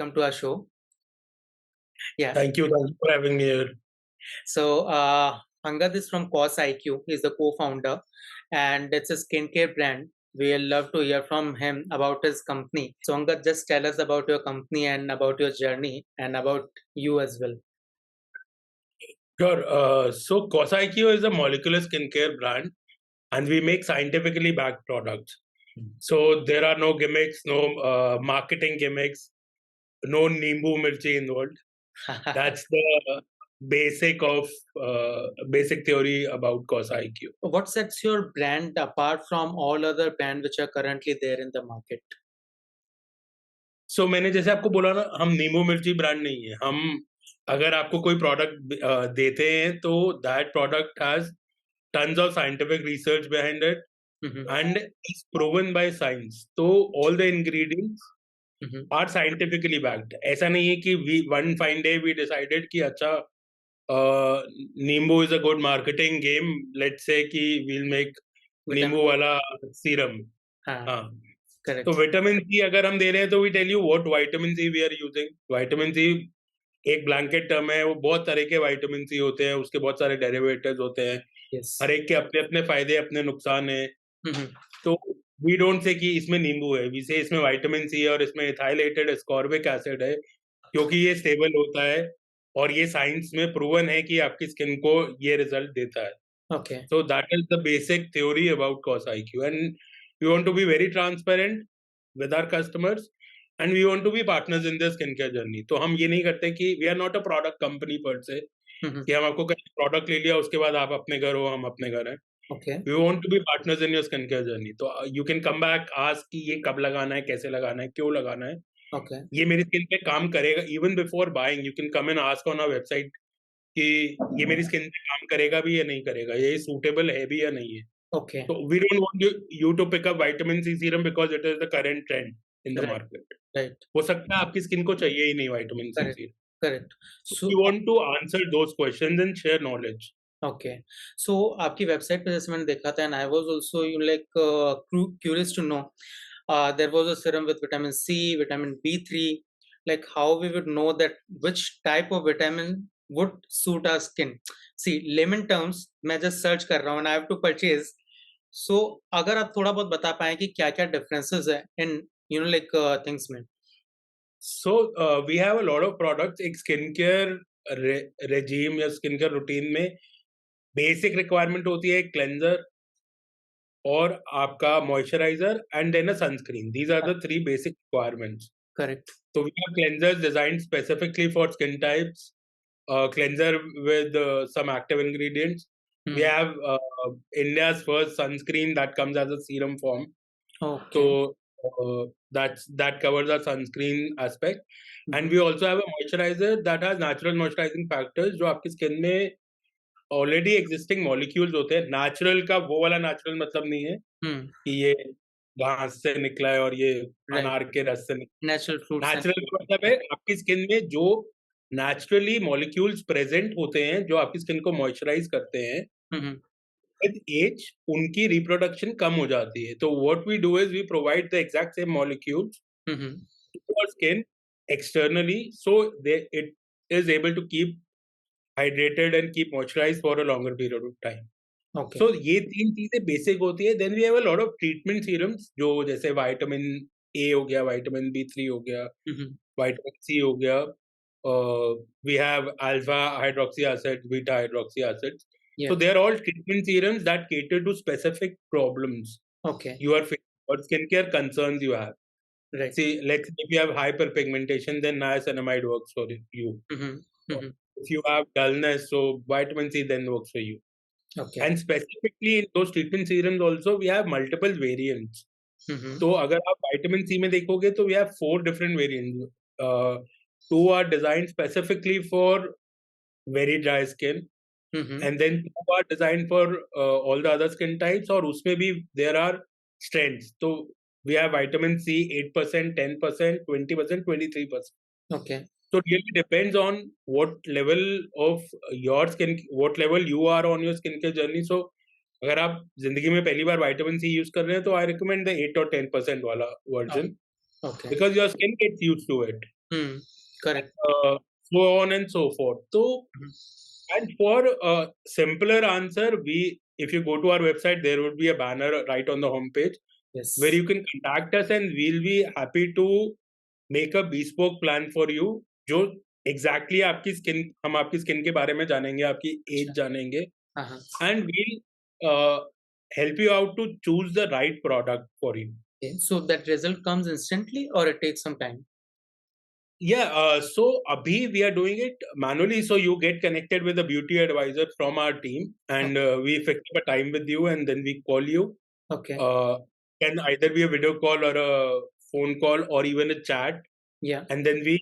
welcome to our show. Yeah. Thank you for having me here. So, Angad is from COSIQ. He's the co-founder, and it's a skincare brand. We'll love to hear from him about his company. So, Angad, just tell us about your company and about your journey and about you as well. Sure. So COSIQ is a molecular skincare brand, and we make scientifically backed products. So there are no gimmicks, no marketing gimmicks, no Nimbu Mirchi involved. That's the basic theory about COSIQ. What sets your brand apart from all other brands which are currently there in the market? So मैंने जैसे आपको बोला ना, हम नींबू मिर्ची brand नहीं है. हम अगर आपको कोई प्रोडक्ट देते हैं तो that product has tons of scientific research behind it and is proven by science. So all the ingredients are scientifically backed. ऐसा नहीं है कि one fine day we decided कि अच्छा नींबू is a good marketing game. Let's say कि we'll make नींबू वाला serum. हाँ. Correct. तो विटामिन सी अगर हम दे रहे हैं तो we tell you what vitamin C we are using. Vitamin C एक ब्लैंकेट टर्म है. वो बहुत तरह के विटामिन सी होते हैं, उसके बहुत सारे डेरिवेटिव्स होते हैं. हर एक के अपने अपने फायदे, अपने नुकसान है. तो वी डोंट से कि इसमें नींबू है, वी से इसमें विटामिन सी है और इसमें इथाइलेटेड एस्कॉर्बिक एसिड है, क्योंकि ये स्टेबल होता है और ये साइंस में प्रूवन है कि आपकी स्किन को ये रिजल्ट देता है. Okay. So that is the basic theory about COSIQ, and we want to be very transparent with our customers and we want to be partners in their skincare journey. तो हम ये नहीं करते कि we are not a product company per se, कि हम आपको कहीं प्रोडक्ट ले लिया उसके बाद आप अपने घर हो, हम अपने घर हैं. Okay. We want to be partners in your skincare journey. तो you can come back, ask कि ये कब लगाना है, कैसे लगाना है, क्यों लगाना है. Okay. ये मेरी स्किन पे काम करेगा. Even before buying, you can come and ask on our website कि ये मेरी स्किन पे काम करेगा भी या नहीं करेगा, ये सूटेबल है भी या नहीं है. Okay. So we don't want you to pick up vitamin C serum because it is the current trend in the market. Right. हो सकता है आपकी स्किन को चाहिए ही नहीं vitamin C serum. Correct. So we want to answer those questions and share knowledge. Okay. So आपकी website पे जैसे मैंने देखा था and I was also curious to know there was a serum with vitamin C, vitamin B3, like how we would know that which type of vitamin would suit our skin. See, layman terms मैं just search कर रहा हूँ and I have to purchase. So अगर आप थोड़ा बहुत बता पाएं कि क्या-क्या differences है in things में. So we have a lot of products. एक skincare regime या skincare routine में basic requirement होती है एक cleanser और आपका moisturizer and then a sunscreen. These are the three basic requirements. Correct. So we have cleansers designed specifically for skin types. Cleanser with some active ingredients. We have India's first sunscreen that comes as a serum form. Okay. So that covers our sunscreen aspect. And we also have a moisturizer that has natural moisturizing factors जो आपकी skin में already existing molecules होते हैं. Natural का वो वाला natural मतलब नहीं है कि ये घास से निकला है और ये अनार के रस से निकला. Natural fruits. Natural का मतलब है आपकी स्किन में जो naturally molecules present होते हैं जो आपकी स्किन को moisturize करते हैं. With age उनकी reproduction कम हो जाती है. तो what we do is we provide the exact same molecules to our skin externally, so it is able to keep hydrated and keep moisturized for a longer period of time. Okay. So ये तीन चीजें basic होती है. Then we have a lot of treatment serums जो जैसे vitamin A हो गया, vitamin B3 हो गया, vitamin C हो गया. We have alpha hydroxy acids, beta hydroxy acids. Yeah. So they are all treatment serums that cater to specific problems. Okay. You are facing or skincare concerns you have. Right. See, let's say if you have hyperpigmentation, then niacinamide works for you. If you have dullness, so vitamin C then works for you. Okay. And specifically in those treatment serums also we have multiple variants. तो अगर आप vitamin C में देखोगे तो we have 4 different variants. 2 are designed specifically for very dry skin, and then 2 are designed for all the other skin types. और उसमें भी there are strengths. तो we have vitamin C 8%, 10%, 20%, 23%. Okay. So it really depends on what level of your skin, what level you are on your skincare journey. So अगर आप जिंदगी में पहली बार vitamin C use कर रहे हैं तो I recommend the 8 or 10% वाला version. Okay. Because your skin gets used to it. Correct. So on and so forth. So, and for a simpler answer, if you go to our website, there would be a banner right on the homepage Yes. where you can contact us, and we'll be happy to make a bespoke plan for you. जो exactly आपकी skin, हम आपकी skin के बारे में जानेंगे, आपकी age जानेंगे, and we'll help you out to choose the right product for you. Okay. So that result comes instantly, or it takes some time? Yeah, so Abhi, we are doing it manually. So you get connected with a beauty advisor from our team, and we fix up a time with you, and then we call you. Okay. Can either be a video call or a phone call or even a chat. Yeah. And then we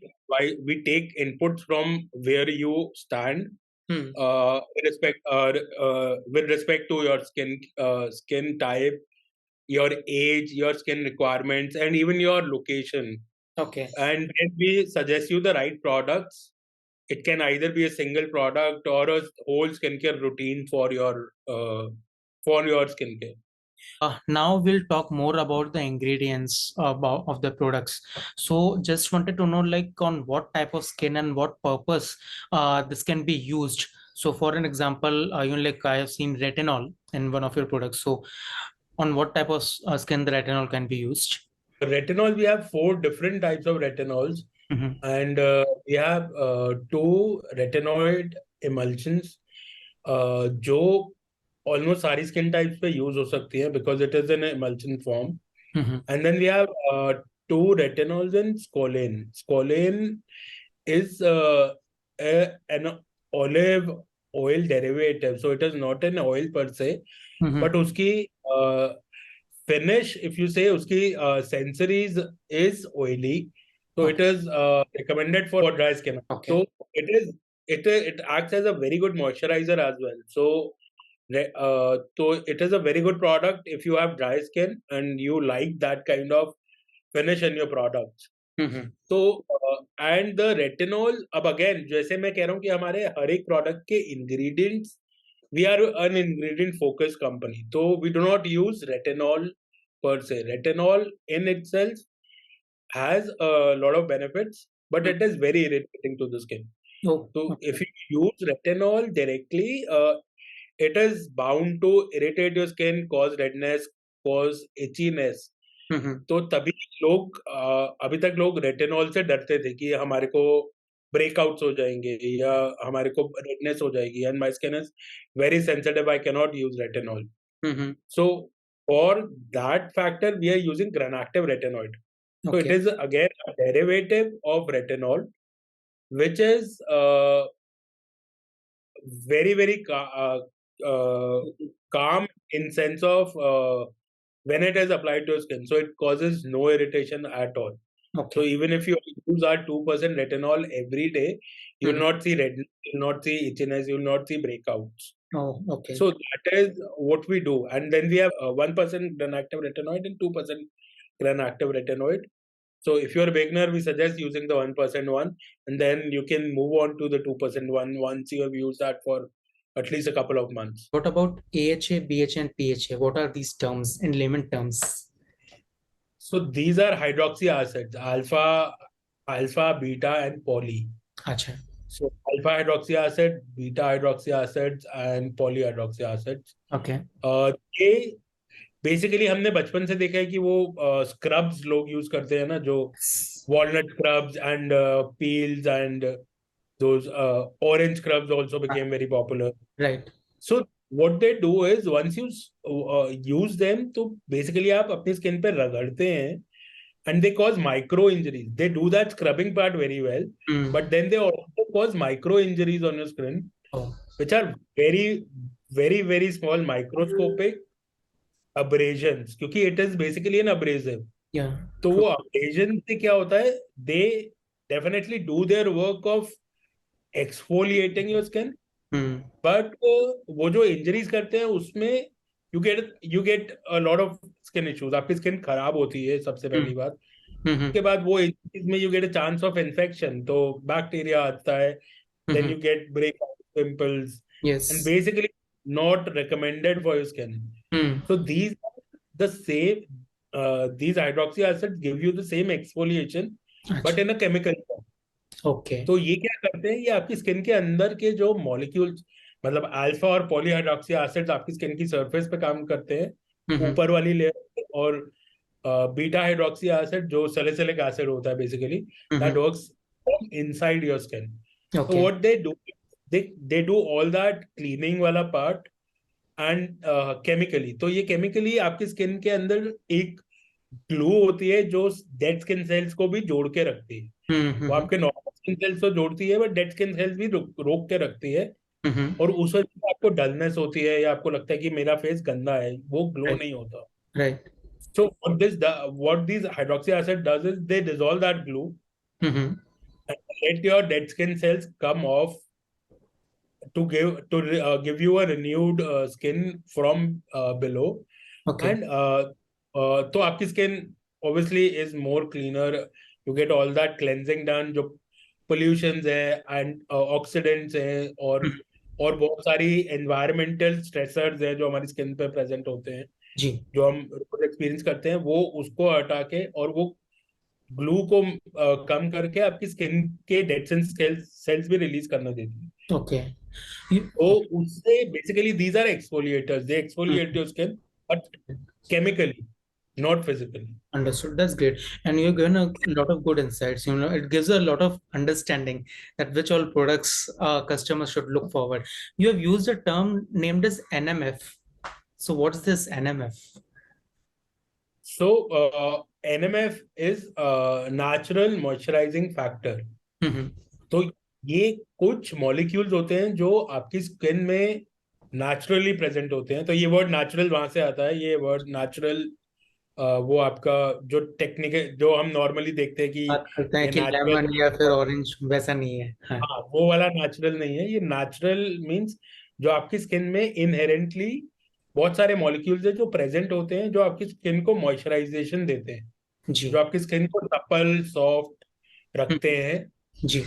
take inputs from where you stand, with respect to your skin type, your age, your skin requirements, and even your location. Okay. And then we suggest you the right products. It can either be a single product or a whole skincare routine for your skincare. Now we'll talk more about the ingredients of the products. So just wanted to know, like, on what type of skin and what purpose this can be used. So for an example, like I have seen retinol in one of your products. So on what type of skin the retinol can be used? Retinol, we have 4 different types of retinols, and we have 2 retinoid emulsions, जो almost सारी skin types पे use हो सकती हैं because it is in an emulsion form. And then we have 2 retinols in squalane. Squalane is an olive oil derivative, so it is not an oil per se, but उसकी finish, if you say uski sensories is oily, so it is recommended for dry skin. Okay. So it acts as a very good moisturizer as well. So it is a very good product if you have dry skin and you like that kind of finish in your products. तो and the retinol, अब again जैसे मैं कह रहा हूँ कि हमारे हर एक product के ingredients, we are an ingredient focused company, so we do not use retinol per se. Retinol in itself has a lot of benefits, but it is very irritating to the skin. So if you use retinol directly, it is bound to irritate your skin, cause redness, cause itchiness. तो तभी लोग अभी तक लोग retinol से डरते थे कि हमारे को ब्रेकआउट्स हो जाएंगे या हमारे को रेडनेस हो जाएगी, and my skin is very sensitive, I can not use retinol. So for that factor we are using granactive retinoid. So it is again a derivative of retinol, which is very calm in sense of when it is applied to your skin. So it causes no irritation at all. So even if you use our 2% retinol every day, you will not see redness, you will not see itchiness, you will not see breakouts. So that is what we do. And then we have 1% granactive retinoid and 2% granactive retinoid. So if you're a beginner, we suggest using the 1% one, and then you can move on to the 2% one once you have used that for at least a couple of months. What about AHA, BHA, and PHA? What are these terms in layman terms? So these are hydroxy acids, alpha, beta, and poly. Achha. So alpha hydroxy acid, beta hydroxy acids, and poly hydroxy acids. Okay. ये basically हमने बचपन से देखा है कि वो scrubs लोग use करते हैं ना, जो walnut scrubs and peels and those orange scrubs also became very popular. Right. So what they do is once you use them, तो basically आप अपनी skin पे रगड़ते हैं, and they cause micro injuries. They do that scrubbing part very well, but then they also cause micro injuries on your skin, which are very small microscopic abrasions, क्योंकि it is basically an abrasive. Yeah. तो वो abrasion से क्या होता है, they definitely do their work of exfoliating your skin, but वो जो injuries करते हैं उसमें you get a lot of skin issues. आपकी skin खराब होती है सबसे पहली बात. उसके बाद वो इसमें you get a chance of infection, तो bacteria आता है, then you get breakout pimples. Yes. And basically not recommended for your skin. So these are the same, these hydroxy acids give you the same exfoliation, but in a chemical form. Okay. तो ये क्या करते हैं, ये आपकी skin के अंदर के जो मॉलिक्यूल्स, मतलब अल्फा और पॉलीहाइड्रोक्सी एसिड्स आपकी स्किन की सरफेस पे काम करते हैं, हम्म। ऊपर वाली लेयर, और बीटा हाइड्रोक्सी एसिड जो सैलिसिलिक एसिड होता है basically, that hmm. Works inside your skin. तो okay. What they do, they do all that cleaning वाला पार्ट एंड केमिकली. तो ये केमिकली आपकी स्किन के अंदर एक ग्लू होती है जो डेड स्किन सेल्स को भी जोड़ के रखती है. वो हम्म। आपके नॉर्मल स्किन सेल्स तो जोड़ती है, बट डेड स्किन सेल्स भी रोक के रखती है. हम्म। और उस वजह से आपको डलनेस होती है या आपको लगता है कि मेरा फेस गंदा है, वो ग्लो राइट। नहीं होता. Right. So what these hydroxy acid does is they dissolve that glue hmm. and let your dead skin cells come off to give you a renewed skin from below. Okay. And तो आपकी skin obviously is more cleaner. You get all that cleansing done. जो pollutions है and oxidants है, और बहुत सारी environmental stressors है जो हमारी skin पे present होते हैं, जी। जो हम रोज एक्सपीरियंस करते हैं, वो उसको हटा के और वो ग्लू को कम करके आपकी स्किन के डेड सेल्स भी रिलीज करना देती है. ओके। तो उससे basically these are exfoliators, they exfoliate your skin, but chemically, not physically. Understood. That's great. And you've given a lot of good insights. It gives a lot of understanding that which all products customers should look forward. You have used a term named as NMF. So what's this NMF? So NMF is natural moisturising factor. Mm-hmm. तो ये कुछ molecules होते हैं जो आपकी skin में naturally present होते हैं. तो ये वर्ड नेचुरल वहां से आता है. ये वर्ड नेचुरल वो आपका जो टेक्निक जो हम नॉर्मली देखते हैं कि बात करते हैं ये कि नेचुरल, लेमन या फिर ऑरेंज, वैसा नहीं है. हाँ. हाँ वो वाला नेचुरल नहीं है. ये नेचुरल मींस जो आपकी स्किन में इनहेरेंटली बहुत सारे मॉलिक्यूल्स हैं जो प्रेजेंट होते हैं, जो आपकी स्किन को मॉइस्चराइजेशन देते हैं, जो जी. आपकी स्किन को सपल सॉफ्ट रखते हम्म, हैं. जी.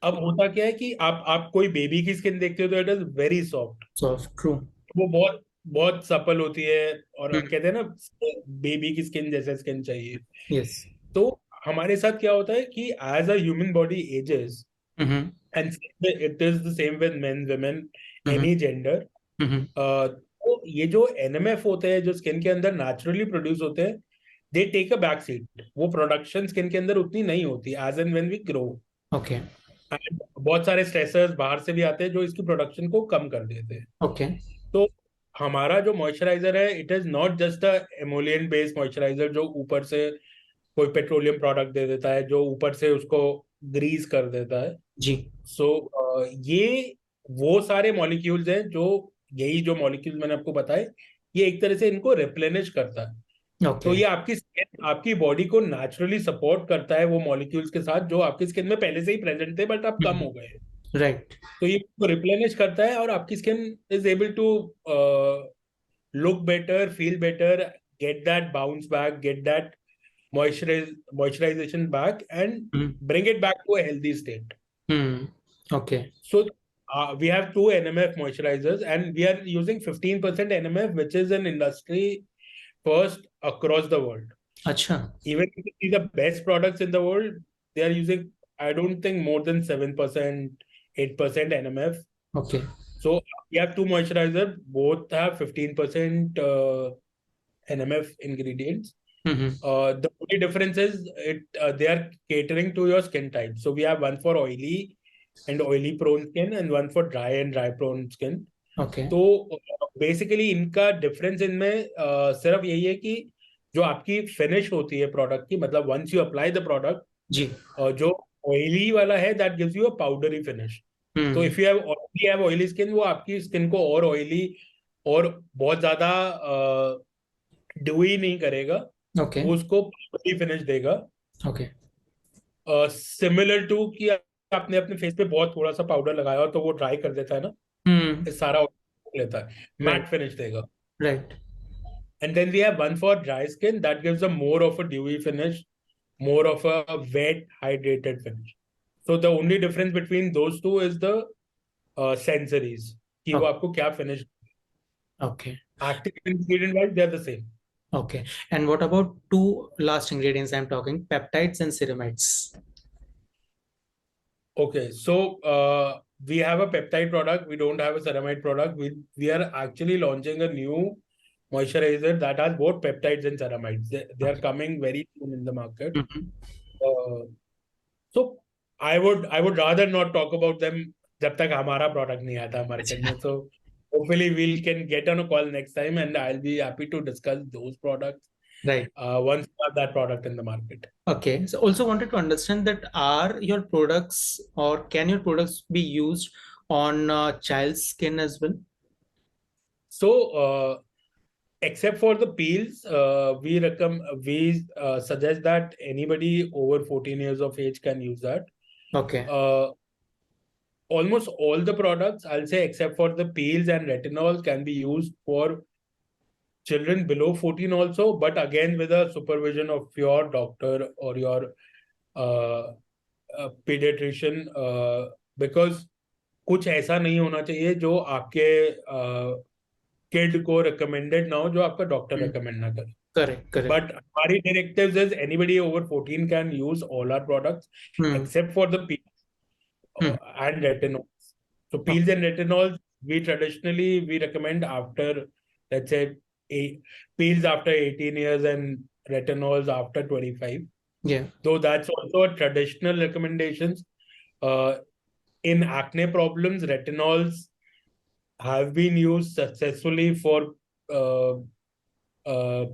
अब होता क्या है कि आप कोई बेबी की स्किन देखते हो तो it is very soft. Soft. True. वो बहुत बहुत सपल होती है, और हम हम्म. कहते हैं ना बेबी की स्किन जैसे स्किन चाहिए. यस. तो हमारे साथ क्या होता है कि as a human body ages, hmm. And it is the same with men women, hmm. Any gender. Hmm. तो ये जो एनएमएफ होते हैं जो स्किन के अंदर नेचुरली प्रोड्यूस होते हैं, they take a back seat. वो प्रोडक्शन स्किन के अंदर उतनी नहीं होती as and when we grow. Okay. And बहुत सारे स्ट्रेसर्स बाहर से भी आते हैं जो इसकी प्रोडक्शन को कम कर देते हैं. ओके. तो हमारा जो मॉइस्चराइजर है, it is not just a emollient based moisturiser जो ऊपर से कोई पेट्रोलियम प्रोडक्ट दे देता है, जो ऊपर से उसको ग्रीस कर देता है. जी. सो ये वो सारे मॉलिक्यूल्स हैं जो, यही जो मॉलिक्यूल्स मैंने आपको बताए, ये एक तरह से इनको रिप्लेनिश करता है. तो ओके. ये आपकी स्किन, आपकी बॉडी को नेचुरली सपोर्ट करता है वो मॉलिक्यूल्स के साथ जो आपकी स्किन में पहले से ही प्रेजेंट थे बट अब कम हो गए. राइट. तो ये रिप्लेनिश करता है और आपकी skin is able to look better, feel better, get that bounce back, get that moisturization back, and bring it back to a healthy state. Okay. So we have two NMF moisturizers, and we are using 15% NMF, which is an industry first across the world. Acha. Even if you see the best products in the world, they are using, I don't think, more than 7%, 8% NMF. Okay. So we have two moisturizers, both have 15% NMF ingredients. The only difference is they are catering to your skin type. So we have one for oily and oily prone skin and one for dry and dry prone skin. Okay. तो basically इनका difference इनमें सिर्फ यही है कि जो आपकी finish होती है प्रोडक्ट की, मतलब once you apply the product, जी. जो ऑयली वाला है that gives you a powdery finish. तो if you have oily skin, वो आपकी स्किन को और ऑयली और बहुत ज्यादा ड्यूई नहीं करेगा. ओके. वो उसको पाउडरी फिनिश देगा. ओके. सिमिलर टू कि आपने अपने फेस पे बहुत थोड़ा सा पाउडर लगाया हो तो वो ड्राई कर देता है ना, ये सारा लेता है, मैट फिनिश देगा. Right. And then we have one for dry skin that gives a more of a dewy finish, more of a wet, hydrated finish. So the only difference between those two is the sensories. कि वो आपको क्या finish. Okay. Active ingredient wise, they are the same. Okay. And what about two last ingredients I'm talking, peptides and ceramides? Okay, so we have a peptide product. We don't have a ceramide product. We are actually launching a new moisturizer that has both peptides and ceramides. They are coming very soon in the market. Uh, so I would rather not talk about them जब तक हमारा product नहीं आता market में. So hopefully we can get on a call next time, and I'll be happy to discuss those products Right. once we have that product in the market. Okay. So also wanted to understand that are your products or can your products be used on child's skin as well? So except for the peels, we suggest that anybody over 14 years of age can use that. Okay. Almost all the products, I'll say, except for the peels and retinol, can be used for children below 14 also, but again with a supervision of your doctor or your uh, pediatrician, because कुछ ऐसा नहीं होना चाहिए जो आपके kid को recommended ना हो, जो आपका डॉक्टर recommend ना करे. Correct. Correct. But our directives is anybody over 14 can use all our products except for the peels and retinols. So peels and retinols, we recommend after, let's say, peels after 18 years and retinols after 25. Yeah. Though that's also a traditional recommendations. In acne problems, retinols have been used successfully for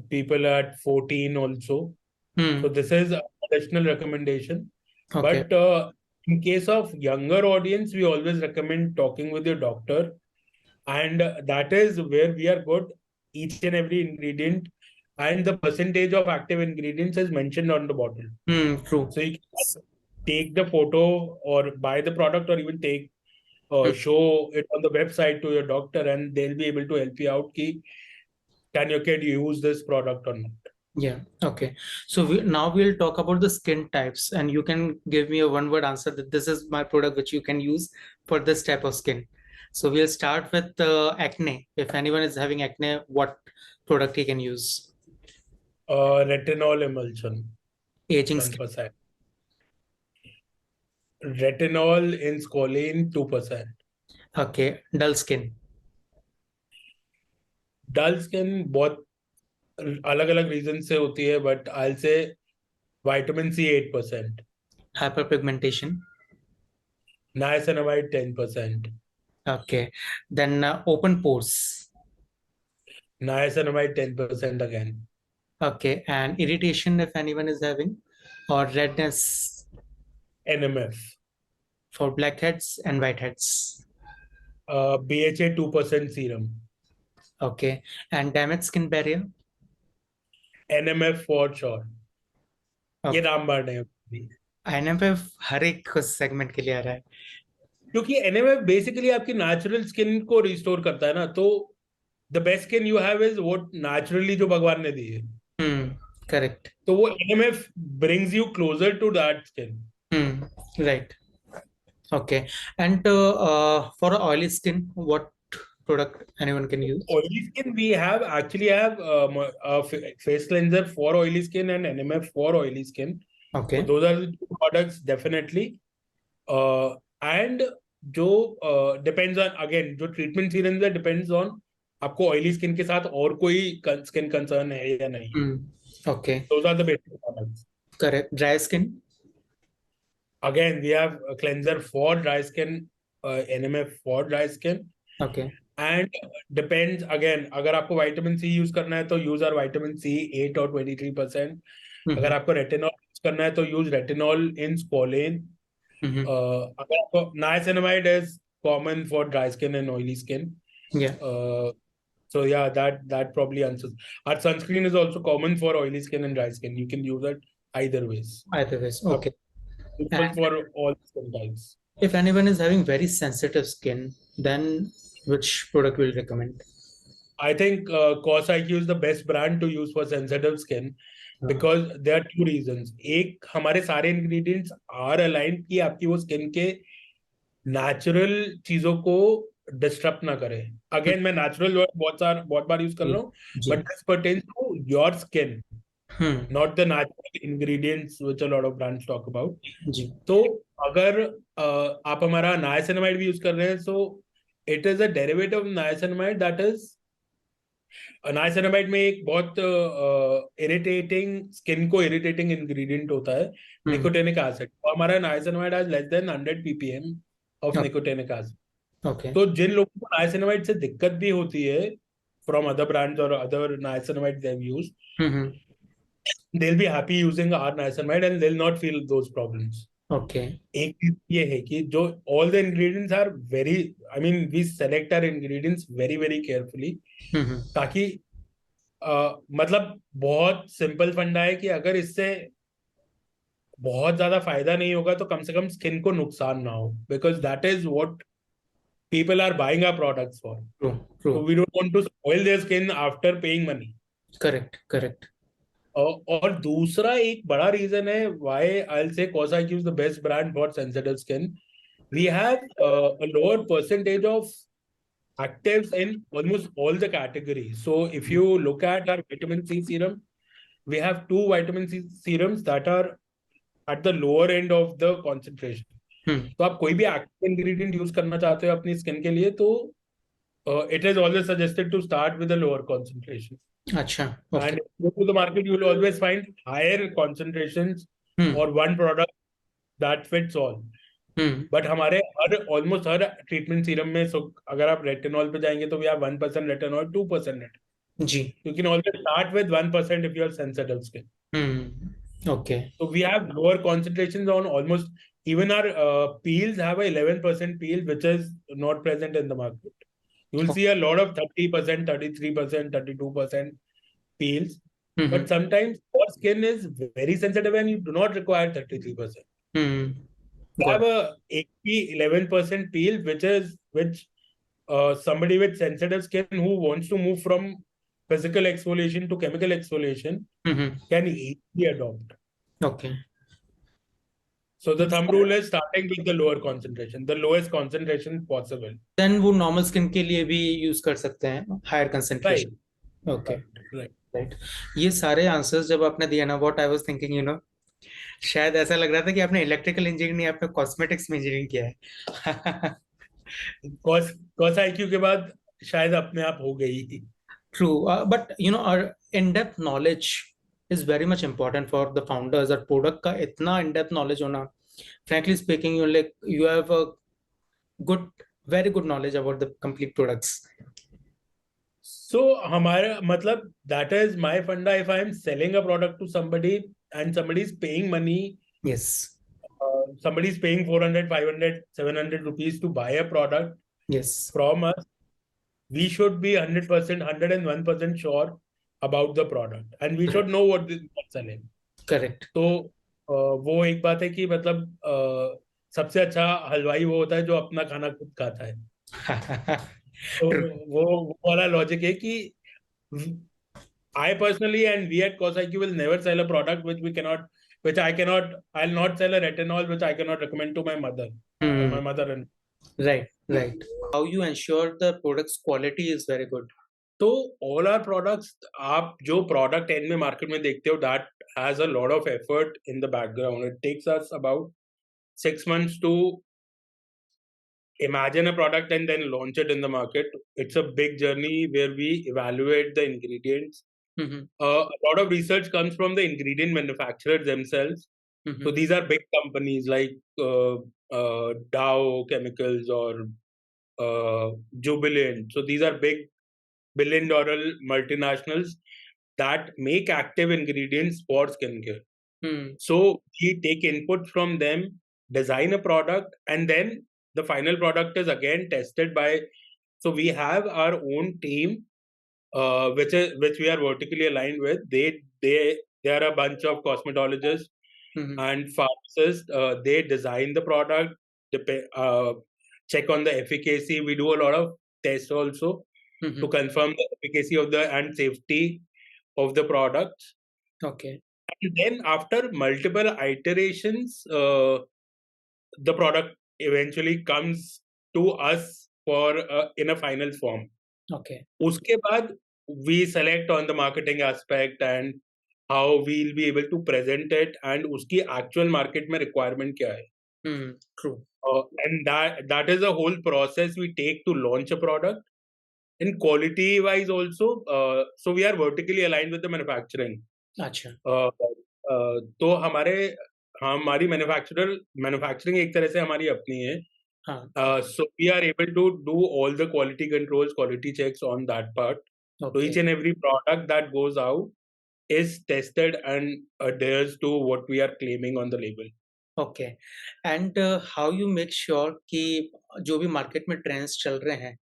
people at 14 also. So this is a additional recommendation. Okay. But in case of younger audience, we always recommend talking with your doctor, and that is where we are good. Each and every ingredient and the percentage of active ingredients is mentioned on the bottle. True. So you can take the photo or buy the product, or even take show it on the website to your doctor, and they'll be able to help you out. Can your kid use this product or not? Yeah. Okay. So now we'll talk about the skin types, and you can give me a one-word answer that this is my product which you can use for this type of skin. So we'll start with acne. If anyone is having acne, what product he can use? Retinol emulsion. Aging 1%. skin. Retinol in squalene 2%. Okay. Dull skin. Dull skin बहुत अलग अलग reason से होती है, but I'll say vitamin C 8%. Hyperpigmentation. Niacinamide 10%. Okay. Then open pores. Niacinamide 10% again. Okay. And irritation, if anyone is having, or redness. NMF. For blackheads and whiteheads. BHA 2% serum. Okay. And damaged skin barrier. NMF for sure. ये रामबाण है. NMF हर एक segment के लिए आ रहा है, क्योंकि NMF basically आपकी नेचुरल स्किन को रिस्टोर करता है ना. तो the best skin you have is what naturally जो भगवान ने दी है. करेक्ट. तो वो NMF brings you closer to that skin. Right. Okay. And for oily skin, what product anyone can use? Oily skin, we actually have a face cleanser for oily skin and NMF for oily skin. Okay. So those are the two products definitely. And जो depends on, again, जो treatment serums है depends on आपको oily skin के साथ और कोई skin concern है या नहीं. Okay. Those are the basic products. Correct. Dry skin. Again, we have a cleanser for dry skin, NMF for dry skin. Okay. And depends, again, अगर आपको vitamin C use करना है तो use our vitamin C 8 or 23%. अगर आपको retinol use करना है तो use retinol in squalane. अगर आपको niacinamide is common for dry skin and oily skin. Yeah. So yeah, that probably answers. Our sunscreen is also common for oily skin and dry skin. You can use it either ways. Either ways. Okay. Useful for all skin types. If anyone is having very sensitive skin, then which product will recommend? I think COSIQ is the best brand to use for sensitive skin because there are two reasons. एक, हमारे सारे ingredients are aligned कि आपकी वो skin के natural चीजों को disrupt ना करे. Again, मैं natural word बहुत बार use कर रहा हूँ, but this pertains to your skin. not the natural ingredients which a lot of brands talk about. जी. तो अगर आप हमारा niacinamide भी यूज कर रहे हैं, so it is a derivative of niacinamide that is niacinamide में एक बहुत इरिटेटिंग, स्किन को इरिटेटिंग इंग्रेडिएंट होता है निकोटिनिक एसिड. तो हमारा niacinamide has less than 100 ppm of nicotinic acid. Okay. तो जिन लोगों को नाइसिनामाइड से दिक्कत भी होती है फ्रॉम अदर ब्रांड्स और other niacinamide they have used, they'll be happy using our niacinamide and they'll not feel those problems. Okay. एक चीज ये है कि जो all the ingredients are very, I mean we select our ingredients very very carefully, ताकि मतलब बहुत simple फंडा है कि अगर इससे बहुत ज्यादा फायदा नहीं होगा तो कम से कम स्किन को नुकसान ना हो, because that is what people are buying our products for. True. True. So we don't want to spoil their skin after paying money. Correct. Correct. और दूसरा एक बड़ा रीजन है why I'll say COSIQ is the best brand for sensitive skin. We have a lower percentage of actives in almost all the categories. So if you look at our vitamin C serum, we have 2 vitamin C serums that are at the lower end of the concentration. तो आप कोई भी active ingredient use करना चाहते हो अपनी skin के लिए, तो it is always suggested to start with a lower concentration. अच्छा. Okay. And if you go to the market, you will always find higher concentrations or one product that fits all. But हमारे almost हर treatment serum में, अगर आप retinol पे जाएंगे तो we have 1% retinol, 2% retinol. जी. You can always start with 1% if you have sensitive skin. Okay. So we have lower concentrations on almost, even our peels have a 11% peel, which is not present in the market. You will see a lot of 30%, 33%, 32% peels. But sometimes your skin is very sensitive and you do not require 33%. You have a 11% peel, which somebody with sensitive skin who wants to move from physical exfoliation to chemical exfoliation can easily adopt. Okay. So the thumb rule is starting with the lower concentration, the lowest concentration possible. Then वो normal skin के लिए भी use कर सकते हैं higher concentration. Right. Okay. Right. ये सारे answers जब आपने दिया ना, what I was thinking, शायद ऐसा लग रहा था कि आपने इलेक्ट्रिकल इंजीनियरिंग नहीं, आपने कॉस्मेटिक्स में इंजीनियरिंग किया है. COSIQ के बाद शायद अपने आप हो गई थी. True, but our in-depth knowledge is very much important for the founders. और प्रोडक्ट का इतना in-depth knowledge होना, frankly speaking, you have a very good knowledge about the complete products. So हमारा मतलब, that is my funda. If I am selling a product to somebody and somebody is paying money, yes, somebody is paying 400, 500, 700 rupees to buy a product, yes, from us, we should be 100%, 101% sure about the product, and we should know what we are selling. Correct. तो वो एक बात है कि मतलब सबसे अच्छा हलवाई वो होता है जो अपना खाना खुद खाता है. तो वो वाला लॉजिक है कि I personally and we at COSIQ will never sell a product I'll not sell a retinol which I cannot recommend to my mother or my mother. And right. How you ensure the product's quality is very good? तो all our products, आप जो product end में market में देखते हो, that has a lot of effort in the background. It takes us about 6 months to imagine a product and then launch it in the market. It's a big journey where we evaluate the ingredients. A lot of research comes from the ingredient manufacturers themselves. So these are big companies like Dow Chemicals or Jubilant. So these are big billion-dollar multinationals that make active ingredients for skincare. So we take input from them, design a product, and then the final product is again tested by. So we have our own team, which we are vertically aligned with. They are a bunch of cosmetologists and pharmacists. They design the product, check on the efficacy. We do a lot of tests also to confirm the efficacy of and safety of the products. Okay. And then after multiple iterations, the product eventually comes to us for in a final form. Okay. Uske baad, we select on the marketing aspect and how we'll be able to present it, and उसकी actual market में requirement क्या है. True. And that is a whole process we take to launch a product. In quality wise also, so we are vertically aligned with the manufacturing. अच्छा. तो हमारी manufacturing एक तरह से हमारी अपनी है. So we are able to do all the quality controls, quality checks on that part. So each and every product that goes out is tested and adheres to what we are claiming on the label. Okay. And how you make sure कि जो भी market में trends चल रहे हैं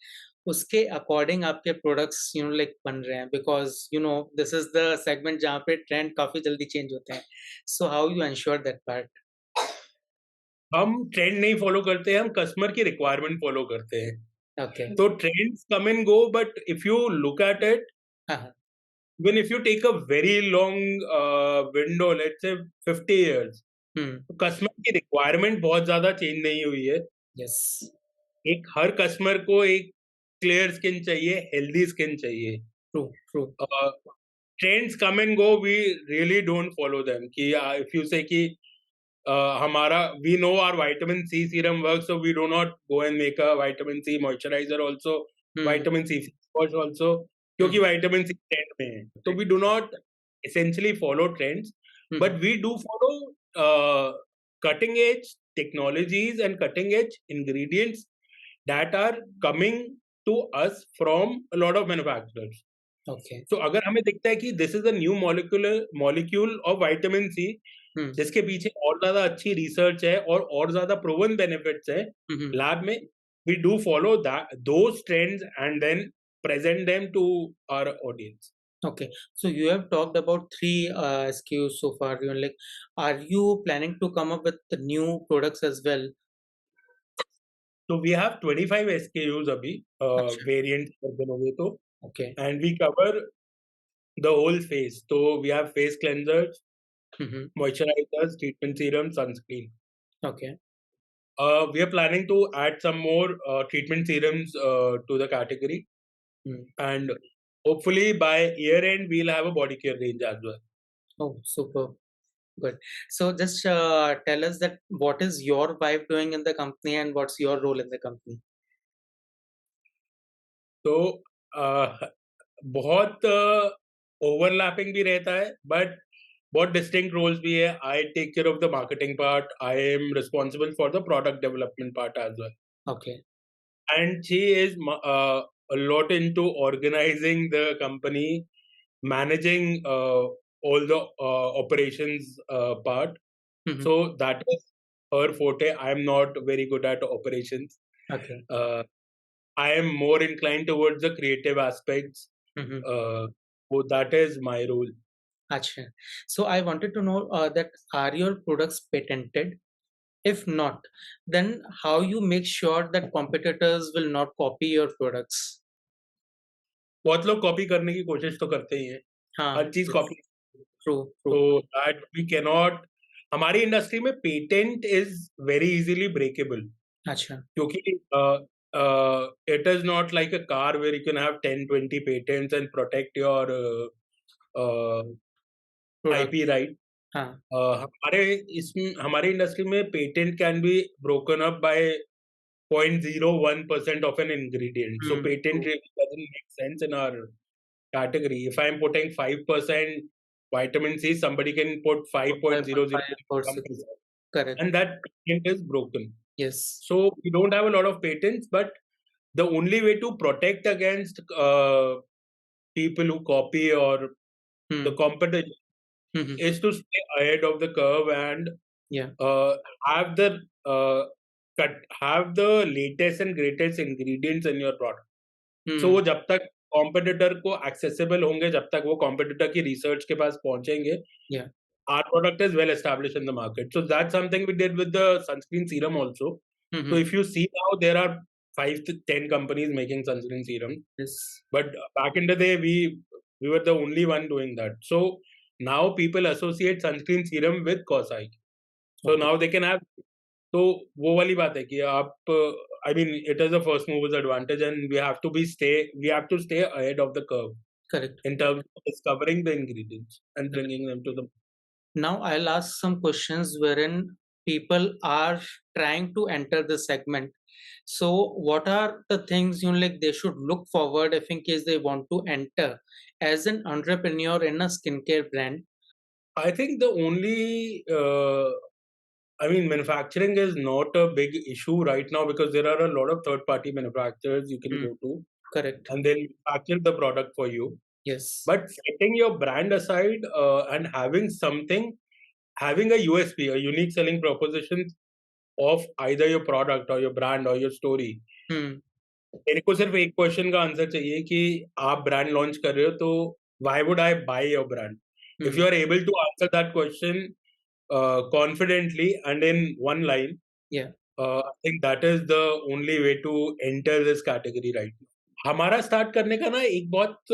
उसके according आपके products like बन रहे हैं, because this is the segment जहाँ पे ट्रेंड काफी जल्दी चेंज होते हैं. So how you ensure that part? हम ट्रेंड नहीं फॉलो करते हैं, हम कस्टमर की रिक्वायरमेंट फॉलो करते हैं. ओके. तो trends come and go, but if you look at it, even if you take a very long window, let's say 50 years, तो कस्टमर की रिक्वायरमेंट बहुत ज्यादा चेंज नहीं हुई है. यस. एक हर कस्टमर को एक क्लियर स्किन चाहिए, हेल्दी स्किन चाहिए. True. True. Trends come and go, we really don't follow them. कि इफ यू से कि हमारा we know our vitamin C serum work, so we do not go and make a vitamin C moisturiser also, vitamin C face wash also, क्योंकि vitamin C trend में है. तो we do not essentially follow trends, but we do follow cutting edge technologies and cutting edge ingredients that are coming to us from a lot of manufacturers. Okay. So अगर हमें दिखता है कि this is a new molecule of vitamin C, जिसके पीछे और ज्यादा अच्छी रिसर्च है और ज्यादा प्रूवन बेनिफिट्स है लैब में, we do follow those trends and then present them to our audience. Okay, so you have talked about 3 SKUs so far. Are you planning to come up with the new products as well? So we have 25 SKUs abhi, variants तो. Okay. And we cover the whole face. So we have face cleansers, moisturizers, treatment serums, sunscreen. Okay. We are planning to add some more treatment serums to the category. And hopefully by year end, we'll have a body care range as well. Oh, super. Good. So just tell us that what is your wife doing in the company and what's your role in the company? तो बहुत overlapping भी रहता है, but बहुत distinct roles भी है. I take care of the marketing part. I am responsible for the product development part as well. Okay. And she is a lot into organizing the company, managing all the operations part. So that is her forte. I am not very good at operations. Okay. I am more inclined towards the creative aspects. So that is my role. Achha. So I wanted to know that are your products patented? If not, then how you make sure that competitors will not copy your products? बहुत लोग copy करने की कोशिश तो करते ही हैं. हर चीज copy. True. So that we cannot. हमारी इंडस्ट्री में patent is very easily breakable. अच्छा. क्योंकि it is not like a car where you can have 10-20 patents and protect your IP right. हमारे इंडस्ट्री में patent can be broken up by 0.01% of an ingredient. So patent really doesn't make sense in our category. If I'm putting 5% vitamin C, somebody can put 5.00%. Correct. And that patent is broken. Yes. So we don't have a lot of patents, but the only way to protect against people who copy or the competition is to stay ahead of the curve and have the latest and greatest ingredients in your product. So वो जब तक competitor को accessible होंगे, जब तक वो competitor की research के पास पहुंचेंगे, our product is well established in the market. So that's something we did with the sunscreen serum also. So if you see now, there are 5 to 10 companies making sunscreen serum. Yes. But back in the day, we were the only one doing that. So now people associate sunscreen serum with COSIQ. So now they can have. तो वो वाली बात है कि आप I mean it is a first mover's advantage and we have to stay ahead of the curve. Correct. In terms of discovering the ingredients and bringing them to the. Now I'll ask some questions wherein people are trying to enter the segment. So what are the things like they should look forward if in case they want to enter as an entrepreneur in a skincare brand? I think the only manufacturing is not a big issue right now because there are a lot of third-party manufacturers you can go to. Correct. And they'll manufacture the product for you. Yes. But setting your brand aside and having a USP, a unique selling proposition of either your product or your brand or your story. मेरे को सिर्फ एक question का answer चाहिए कि आप brand launch कर रहे हो तो why would I buy your brand? If you are able to answer that question confidently and in one line, I think that is the only way to enter this category right now. हमारा start करने का ना एक बहुत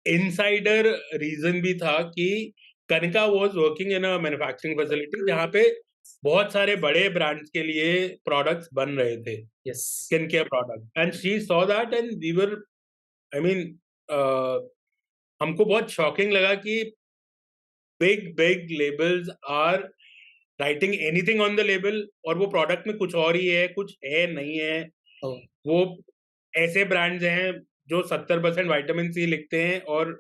insider reason भी था कि Kanika was working in a manufacturing facility जहाँ पे बहुत सारे बड़े ब्रांड्स के लिए प्रोडक्ट्स बन रहे थे skin care product and she saw that and we were हमको बहुत शॉकिंग लगा कि big labels are writing anything on the label और वो प्रोडक्ट में कुछ और ही है कुछ है नहीं है वो ऐसे ब्रांड्स हैं जो 70% विटामिन सी लिखते हैं और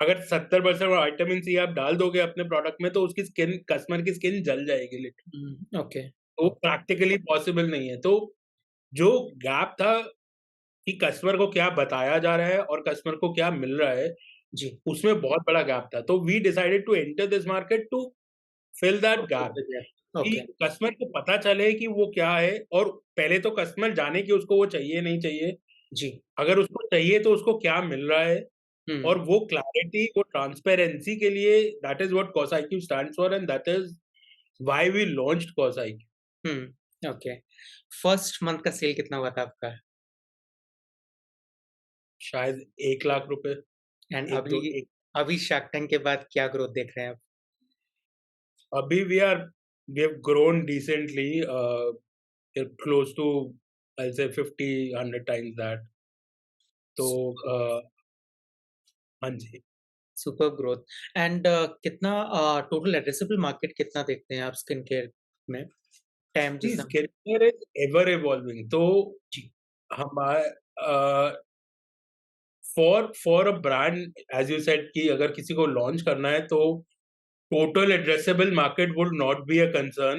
अगर 70% विटामिन सी आप डाल दोगे अपने प्रोडक्ट में तो उसकी स्किन कस्टमर की स्किन जल जाएगी लिटरली ओके तो प्रैक्टिकली पॉसिबल नहीं है तो जो गैप था कि कस्टमर को क्या बताया जा रहा है और कस्टमर को क्या मिल रहा है जी उसमें बहुत बड़ा गैप था तो we decided to enter this market to fill that gap कि कस्टमर को पता चले कि वो क्या है और पहले तो कस्टमर जाने कि उसको वो चाहिए नहीं चाहिए जी अगर उसको चाहिए तो उसको क्या मिल रहा है और वो क्लैरिटी वो ट्रांसपेरेंसी के लिए that is what COSIQ stands for and that is why we launched COSIQ okay first month का सेल कितना हुआ था आपका शायद 1 लाख रुपए एंड अभी शार्क टैंक के बाद क्या ग्रोथ देख रहे हैं आप अभी we have grown decently close to I'll say 50-100 times that तो हाँ जी सुपर ग्रोथ एंड कितना टोटल एड्रेसेबल मार्केट कितना देखते हैं आप स्किन केयर में time skin care is ever evolving तो हमारा for a brand as you said कि अगर किसी को लॉन्च करना है तो total addressable market would not be a concern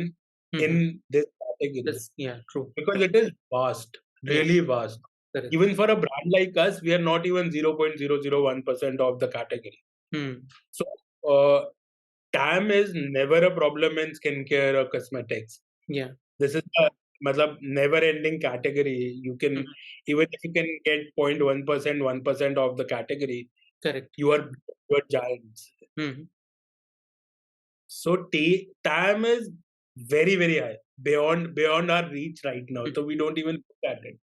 in this category. Yeah, true. Because it is vast, really vast. Correct. Even for a brand like us, we are not even 0.001% of the category. So, TAM is never a problem in skincare or cosmetics. Yeah. This is a never-ending category. You can, even if you can get 0.1%, 1% of the category, correct. You are giants. So TAM is very, very high, beyond our reach right now. So we don't even look at it.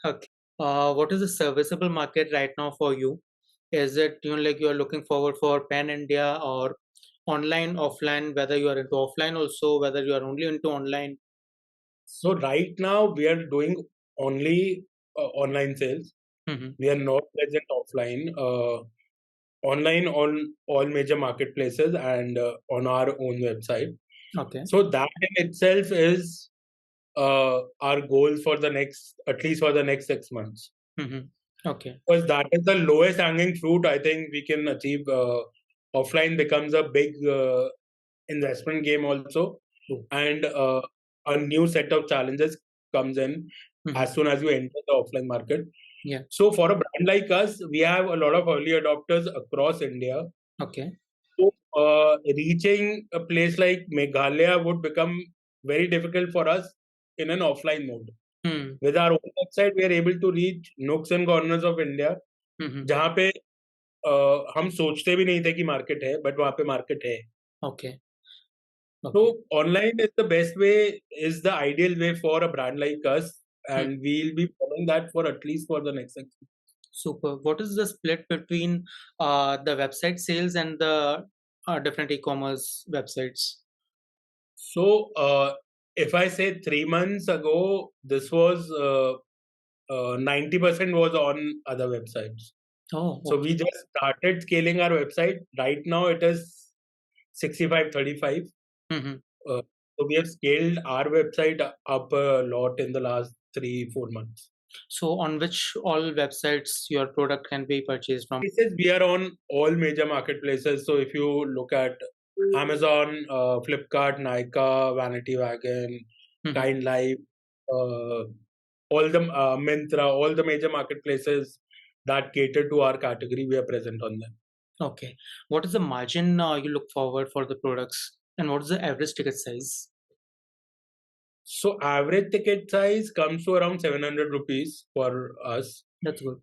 Okay. What is the serviceable market right now for you? Is it like you are looking forward for pan India or online, offline? Whether you are into offline also, whether you are only into online? So right now we are doing only online sales. We are not present offline. Online on all major marketplaces and on our own website. Okay. So that in itself is our goal for at least for the next 6 months. Okay. Because that is the lowest hanging fruit I think we can achieve. Offline becomes a big investment game also. And a new set of challenges comes in as soon as you enter the offline market. Yeah. So for a brand like us, we have a lot of early adopters across India. Okay. So reaching a place like Meghalaya would become very difficult for us in an offline mode. With our own website, we are able to reach nooks and corners of India, जहाँ पे हम सोचते भी नहीं थे कि market है, but वहाँ पे मार्केट है. Okay. So online is the best way, is the ideal way for a brand like us. And we'll be following that for at least for the next 6 months. Super. What is the split between the website sales and the different e-commerce websites? So if I say 3 months ago, this was 90% was on other websites. Oh, so we just started scaling our website. Right now it is 65-35. So we have scaled our website up a lot in the last 3-4 months. So on which all websites your product can be purchased from? We are on all major marketplaces. So if you look at Amazon, Flipkart, Nykaa, Vanity Wagon, Kind Life, all the Myntra, all the major marketplaces that cater to our category, we are present on them. Okay. What is the margin you look forward for the products, and what is the average ticket size? So average ticket size comes to around 700 rupees for us. That's good.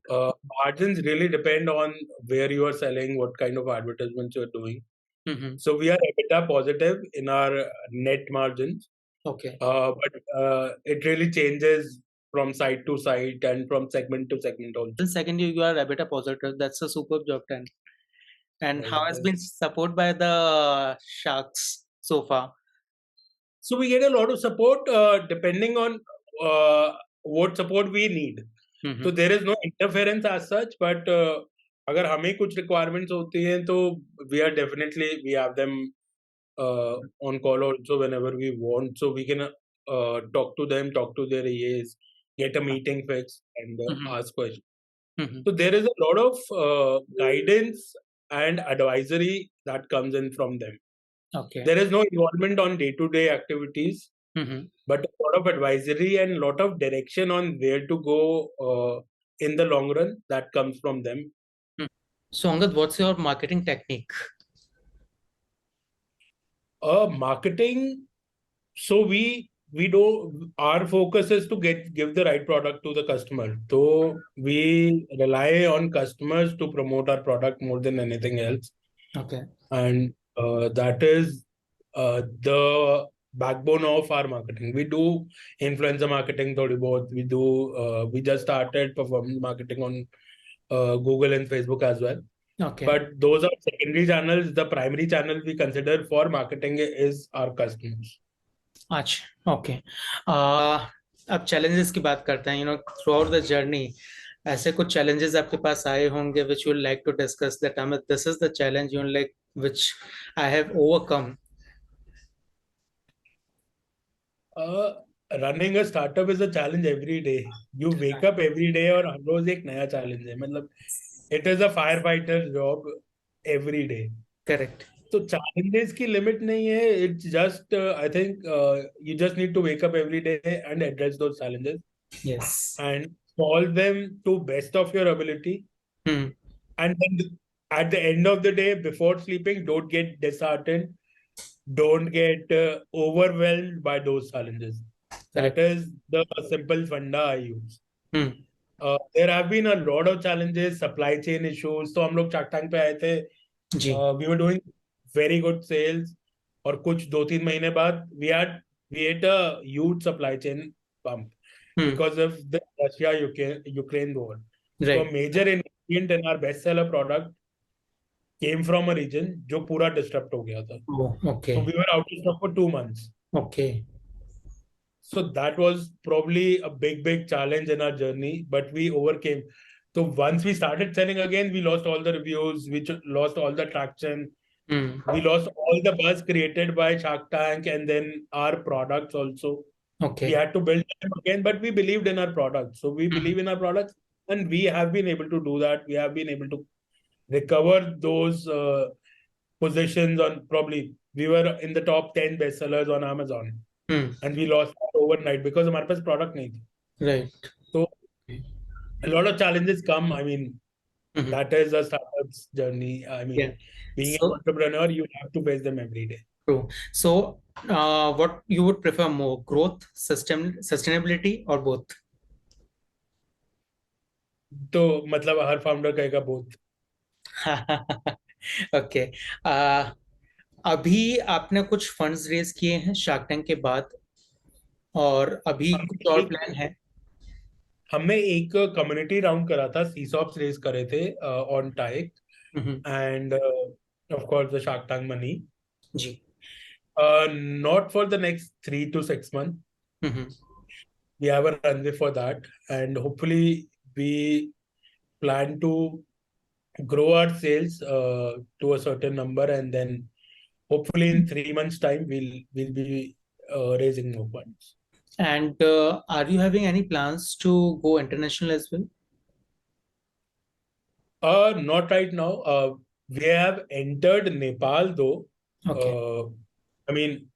Margins really depend on where you are selling, what kind of advertisements you're doing. So we are EBITDA positive in our net margins. Okay. But it really changes from site to site and from segment to segment also. And second, you are EBITDA positive. That's a superb job done. And how has been supported by the sharks so far? So we get a lot of support depending on what support we need. So there is no interference as such, but अगर हमें कुछ requirements होती हैं तो we have them on call also whenever we want. So we can talk to them, talk to their EAs, get a meeting fixed and ask questions. So there is a lot of guidance and advisory that comes in from them. Okay. There is no involvement on day-to-day activities, but a lot of advisory and a lot of direction on where to go in the long run that comes from them. So Angad, what's your marketing technique? Marketing. So we do, our focus is to give the right product to the customer. So we rely on customers to promote our product more than anything else. Okay. And that is the backbone of our marketing. We do influencer marketing, we just started performance marketing on Google and Facebook as well. Okay. But those are secondary channels. The primary channel we consider for marketing is our customers. अच्छा, okay. अब challenges की बात करते हैं. Throughout the journey, ऐसे कुछ challenges आपके पास आए होंगे which you would like to discuss, that this is the challenge which I have overcome. Running a startup is a challenge every day. You wake up every day और हर रोज एक नया challenge है. मतलब it is a firefighter job every day. Correct. So challenges की limit नहीं है. It's just I think you just need to wake up every day and address those challenges. Yes. And solve them to best of your ability. And then at the end of the day, before sleeping, don't get disheartened. Don't get overwhelmed by those challenges. Correct. That is the simple funda I use. There have been a lot of challenges, supply chain issues. So हम लोग Sharktank पे आए थे. We were doing very good sales. और कुछ 2-3 महीने बाद we hit a huge supply chain bump because of the Russia-Ukraine war. Right. So a major ingredient in our bestseller product came from a region जो पूरा disrupt हो गया था. Oh, okay. So we were out of stock for 2 months. Okay. So that was probably a big challenge in our journey, but we overcame. So once we started selling again, we lost all the reviews, we lost all the traction. We lost all the buzz created by Shark Tank and then our products also. Okay. We had to build them again, but we believed in our products. So we believe in our products and we have been able to do that. We have been able to recover those positions on probably, we were in the top 10 bestsellers on Amazon. And we lost that overnight because हमारे पास product नहीं थी. Right. So a lot of challenges come. I mean, that is a startup's journey. I mean, being an entrepreneur, you have to face them every day. True. So, what you would prefer more, growth, sustainability, or both? तो मतलब हर founder कहेगा both. Okay. अभी आपने कुछ funds raise किए हैं shark tank के बाद, और अभी कुछ और प्लान है? हमने एक कम्युनिटी राउंड करा था, सीसॉप्स रेज करे थे on tyke and of course the Shark Tank money. जी. Not for the next 3 to 6 months. we have a runway for that, and hopefully we plan to grow our sales to a certain number, and then hopefully in 3 months' time we'll be raising more funds. And are you having any plans to go international as well? Not right now. We have entered Nepal though. Okay. I mean,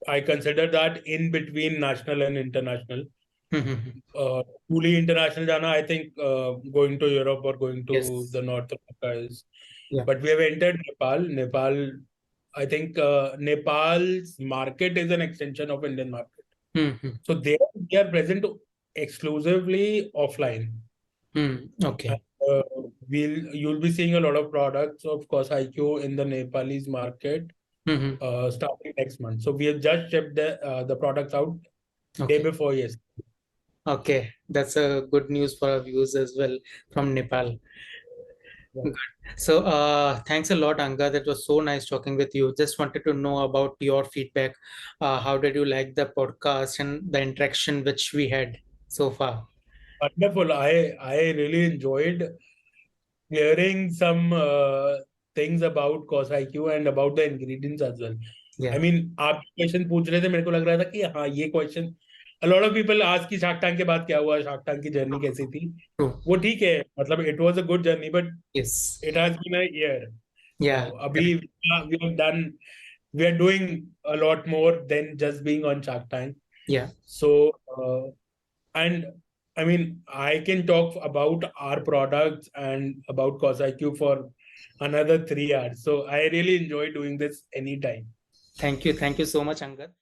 I consider that in between national and international. Truly international jana, I think going to Europe or going to Yes. the North America is. Yeah. But we have entered Nepal. I think Nepal's market is an extension of Indian market. So there we are present exclusively offline. Okay. Uh, you'll be seeing a lot of products of COSIQ in the Nepalese market starting next month. So we have just shipped the products out day Okay. before yesterday. Okay. That's a good news for our viewers as well from Nepal. Yeah. Good. So, thanks a lot, Anga. That was so nice talking with you. Just wanted to know about your feedback. How did you like the podcast and the interaction which we had so far? Wonderful. I really enjoyed hearing some things about COSIQ and about the ingredients as well. Yeah. I mean, आप question पूछ रहे थे, मेरे को लग रहा था कि हाँ ये question a lot of people ask कि शार्क टैंक के बाद क्या हुआ, शार्क टैंक की जर्नी कैसी थी. True. वो ठीक है, मतलब it was a good journey, but Yes. it has been a year. Yeah. अभी we have done, we are doing a lot more than just being on Shark Tank. Yeah. So and I mean, I can talk about our products and about COSIQ for another 3 hours. So I really enjoy doing this anytime. Thank you. Thank you so much, Angad.